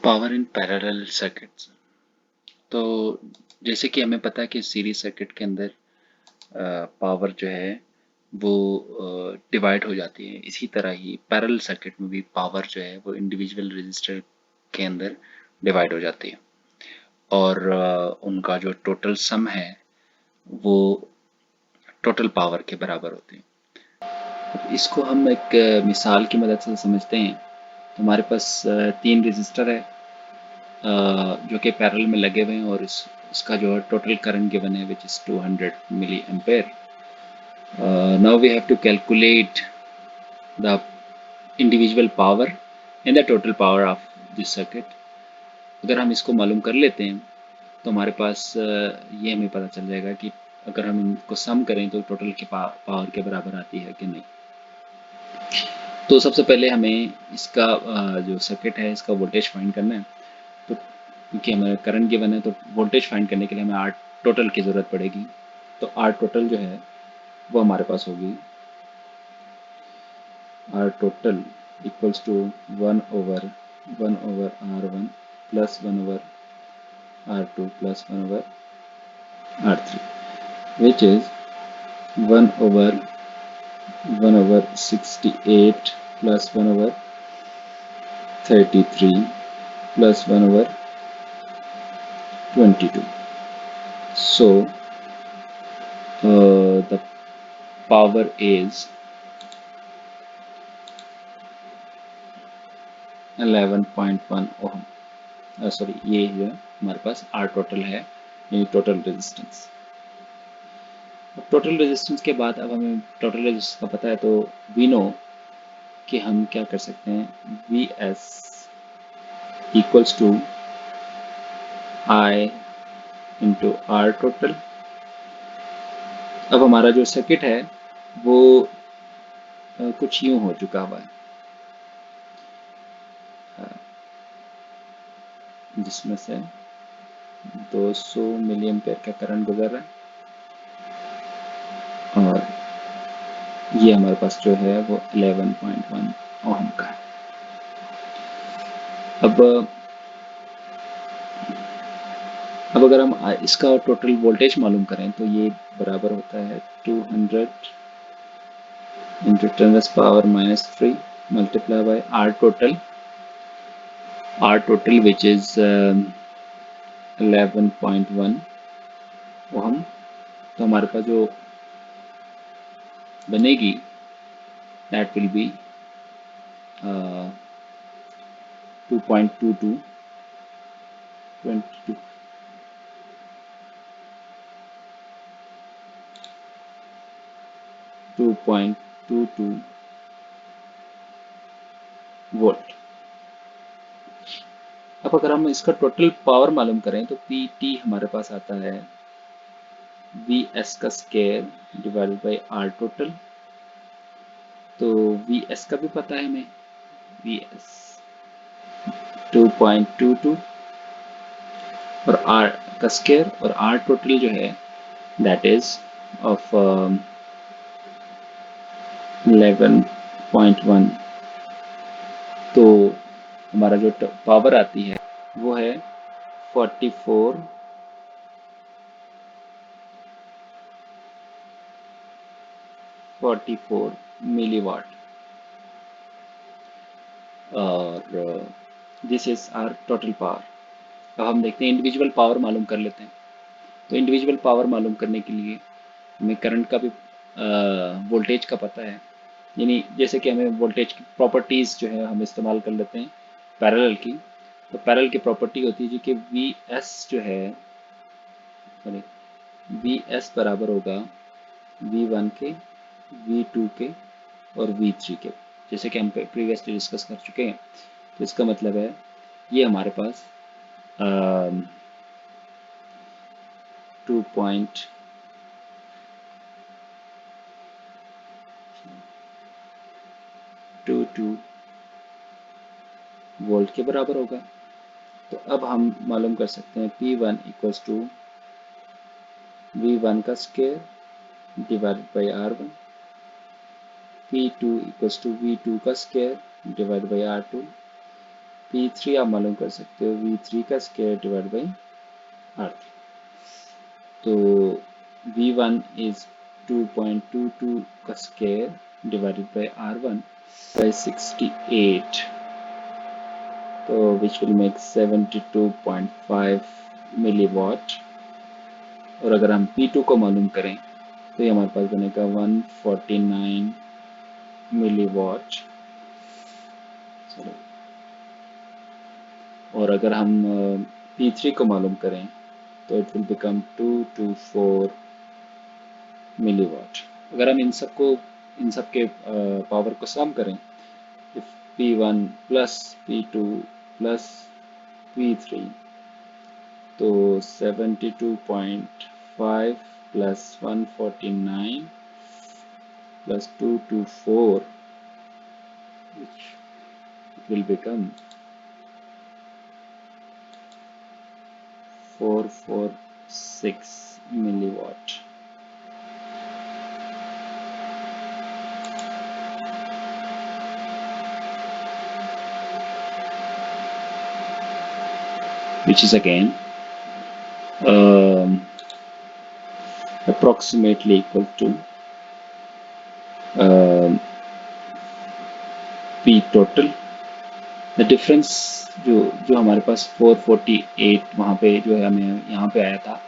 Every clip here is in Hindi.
Power in parallel circuits. तो जैसे कि हमें पता है कि सीरीज सर्किट के अंदर पावर जो है वो डिवाइड हो जाती है, इसी तरह ही पैरेलल सर्किट में भी पावर जो है वो इंडिविजुअल रेजिस्टर के अंदर डिवाइड हो जाती है और उनका जो टोटल सम है वो टोटल पावर के बराबर होती है। अब इसको हम एक मिसाल की मदद से समझते हैं। तो हमारे पास तीन रेजिस्टर है जो कि पैरेलल में लगे हुए हैं और इसका जो है टोटल करंट गिवन है which is 200 milli ampere. Now we have to calculate the individual power and the total power of this circuit. अगर हम इसको मालूम कर लेते हैं तो हमारे पास ये हमें पता चल जाएगा कि अगर हम इनको सम करें तो टोटल की पावर के बराबर आती है कि नहीं। तो सबसे पहले हमें इसका जो सर्किट है इसका वोल्टेज फाइंड करना है। तो क्योंकि हमें करंट गिवन है तो वोल्टेज फाइंड करने के लिए हमें आर टोटल की ज़रूरत पड़ेगी। तो आर टोटल जो है वो हमारे पास होगी R total equals to 1/1 R1 plus 1/R2 plus 1/R3 which is 1/1/68 plus 1/33 plus 1/22. So the power is 11.1 ohm. Sorry, ये जो है हमारे पास आर टोटल है, यानी टोटल रेजिस्टेंस। टोटल रेजिस्टेंस के बाद अब हमें टोटल रेजिस्टेंस का पता है तो वी नो कि हम क्या कर सकते हैं, V S equals to I into R total. अब हमारा जो सर्किट है वो कुछ यूं हो चुका हुआ है जिसमें से 200 मिली एम्पेयर का करंट गुजर रहा है और ये हमारे पास जो है वो 11.1 ओम का है। अब अगर हम इसका टोटल वोल्टेज मालूम करें तो ये बराबर होता है 200 into 10⁻³ multiply by R total which is 11.1 ohm. तो हमारे पास जो बनेगी दैट विल बी 2.22 वोल्ट। अब अगर हम इसका टोटल पावर मालूम करें तो पी टी हमारे पास आता है वी एस का square divided by R total. तो वी एस का भी पता है हमें, वी एस 2.22 और आर का स्केयर और आर टोटल जो है दैट इज ऑफ 11.1। तो हमारा जो पावर आती है वो है 44 मिलीवाट और this is R total power. अब हम देखते हैं इंडिविजुअल पावर मालूम कर लेते हैं। तो इंडिविजुअल पावर मालूम करने के लिए हमें करंट का भी वोल्टेज का पता है, यानी जैसे कि हमें वोल्टेज की प्रॉपर्टीज़ जो है हम इस्तेमाल कर लेते हैं पैरेलल की। तो पैरेलल की प्रॉपर्टी होती है जी कि वी एस जो है वी एस बराबर होगा V1 के, V2 के और V3 के, जैसे कि हम प्रीवियसली डिस्कस कर चुके हैं। तो इसका मतलब है ये हमारे पास 2.22 वोल्ट के बराबर होगा। तो अब हम मालूम कर सकते हैं P1 इक्वल्स टू V1 का square divided by R1, P2 equals to V2 का square divided by R2, P3 आप मालूम कर सकते हो V3 का स्क्वायर डिवाइड बाई R3। तो V1 इज 2.22 का square divided by R1 by 68, तो विच विल मेक 72.5 मिलीवाट। और अगर हम P2 को मालूम करें तो ये हमारे पास बनेगा 149 मिलीवाट। और अगर हम P3 को मालूम करें तो इट विल बिकम 224 मिलीवाट। अगर हम इन सब के पावर को सम करें, if P1 plus P2 plus P3, तो 72.5 plus 149 plus 224, which will become 446 milliwatt. Which is again approximately equal to P total. The difference जो जो हमारे पास 448 वहाँ पे जो है हमें यहाँ पे आया था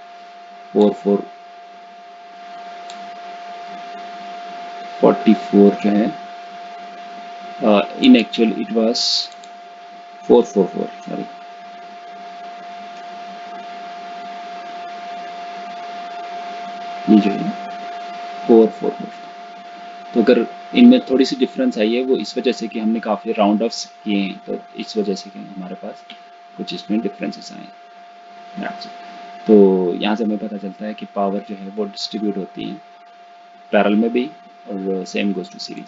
44 जो है, इन एक्चुअल इट वाज 444, सॉरी। ये जो है 444। तो अगर इनमें थोड़ी सी डिफरेंस आई है वो इस वजह से कि हमने काफ़ी राउंड ऑफ्स किए हैं, तो इस वजह से कि हमारे पास कुछ इसमें डिफरेंसेस आए हैं। तो यहाँ से हमें पता चलता है कि पावर जो है वो डिस्ट्रीब्यूट होती है पैरेलल में भी, और सेम गोज टू सीरीज।